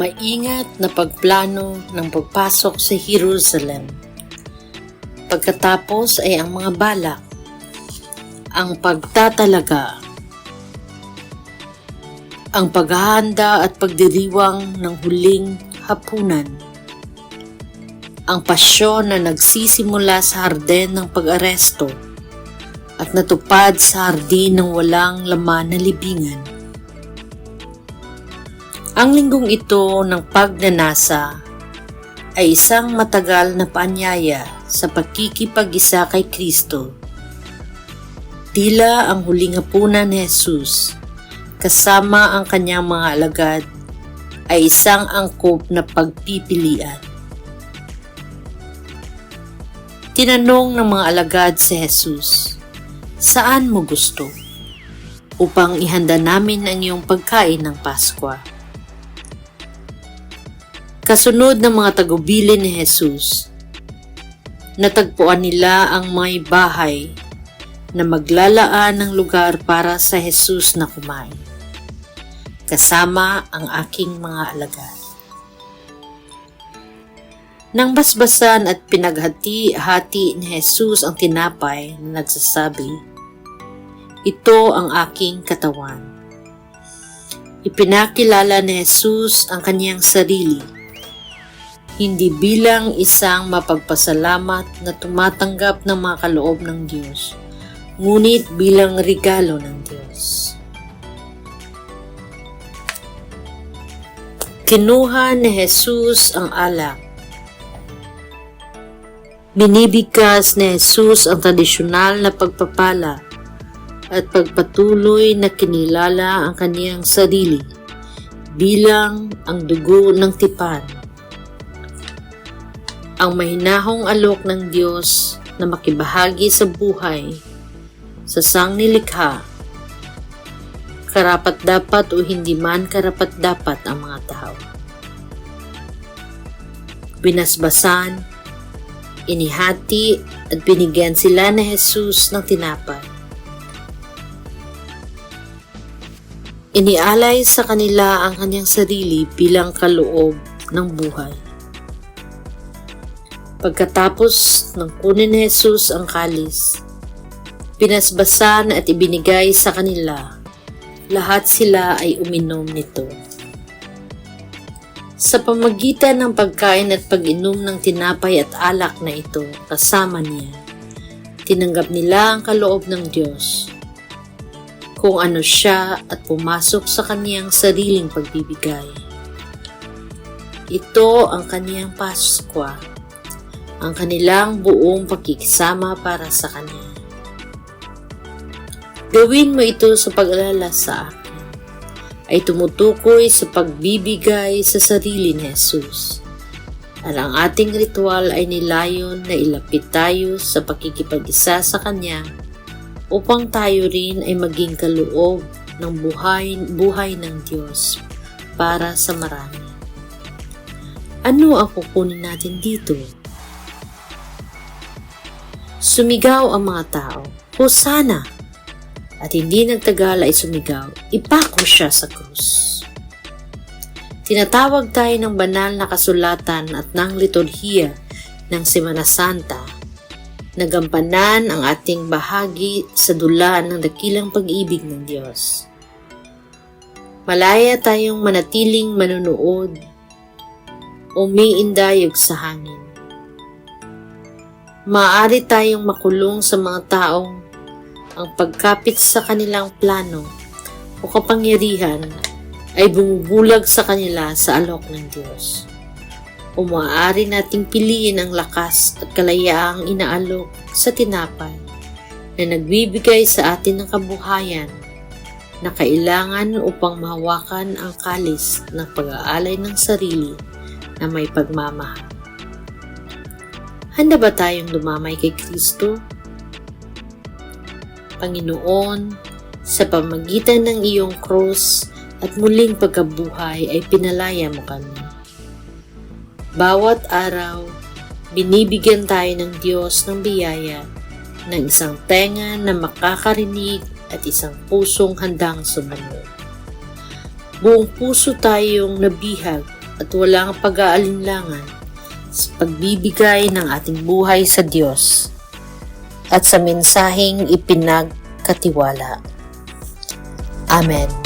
Maingat na pagplano ng pagpasok sa Jerusalem. Pagkatapos ay ang mga balak, ang pagtatalaga, ang paghahanda at pagdiriwang ng huling hapunan, ang pasyon na nagsisimula sa harden ng pag-aresto at natupad sa hardin ng walang laman na libingan. Ang linggong ito ng pagnanasa ay isang matagal na paanyaya sa pagkikipag-isa kay Kristo. Tila ang huling hapunan ni Jesus kasama ang kanyang mga alagad ay isang angkop na pagpipilian. Tinanong ng mga alagad si Jesus, "Saan mo gusto? Upang ihanda namin ang iyong pagkain ng Paskwa." Kasunod ng mga tagubilin ni Jesus, natagpuan nila ang may bahay na maglalaan ng lugar para sa Jesus na kumain, kasama ang aking mga alagad. Nang basbasan at pinaghati-hati ni Jesus ang tinapay na nagsasabi, "Ito ang aking katawan." Ipinakilala ni Jesus ang kanyang sarili, hindi bilang isang mapagpasalamat na tumatanggap ng mga kaloob ng Diyos, ngunit bilang regalo ng Diyos. Kinuha ni Jesus ang alak. Binibigkas ni Jesus ang tradisyonal na pagpapala at pagpatuloy na kinilala ang kaniyang sarili bilang ang dugo ng tipan, ang mahinahong alok ng Diyos na makibahagi sa buhay sa sangnilikha, karapat-dapat o hindi man karapat-dapat ang mga tao. Binasbasan, inihati at binigyan sila ni Jesus ng tinapay. Inialay sa kanila ang kanyang sarili bilang kaloob ng buhay. Pagkatapos ng kunin ni Jesus ang kalis, binasbasan at ibinigay sa kanila, lahat sila ay uminom nito. Sa pamagitan ng pagkain at pag-inom ng tinapay at alak na ito kasama niya, tinanggap nila ang kaloob ng Diyos, kung ano siya at pumasok sa kaniyang sariling pagbibigay. Ito ang kaniyang Paskwa, ang kanilang buong pakikisama para sa Kanya. Gawin mo ito sa pag-alala sa akin, ay tumutukoy sa pagbibigay sa sarili ni Jesus. At ang ating ritual ay nilayon na ilapit tayo sa pakikipag-isa sa Kanya upang tayo rin ay maging kaloob ng buhay ng Diyos para sa marami. Ano ang kukunin natin dito? Sumigaw ang mga tao, "Hosana!" At hindi nagtagal ay sumigaw, "Ipako siya sa krus." Tinatawag tayo ng banal na kasulatan at ng liturhiya ng Semana Santa, nagampanan ang ating bahagi sa dula ng dakilang pag-ibig ng Diyos. Malaya tayong manatiling manunood o umiindayog sa hangin. Maaari tayong makulong sa mga taong ang pagkapit sa kanilang plano o kapangyarihan ay bumubulag sa kanila sa alok ng Diyos. O maaari nating piliin ang lakas at kalayaang inaalok sa tinapay na nagbibigay sa atin ng kabuhayan na kailangan upang mahawakan ang kalis ng pag-aalay ng sarili na may pagmamahal. Handa ba tayong dumamay kay Kristo? Panginoon, sa pamagitan ng iyong krus at muling pagkabuhay ay pinalaya mo kami. Bawat araw, binibigyan tayo ng Diyos ng biyaya ng isang tenga na makakarinig at isang pusong handang sumunod. Buong puso tayong nabihag at walang pag-aalinlangan sa pagbibigay ng ating buhay sa Diyos at sa mensaheng ipinagkatiwala. Amen.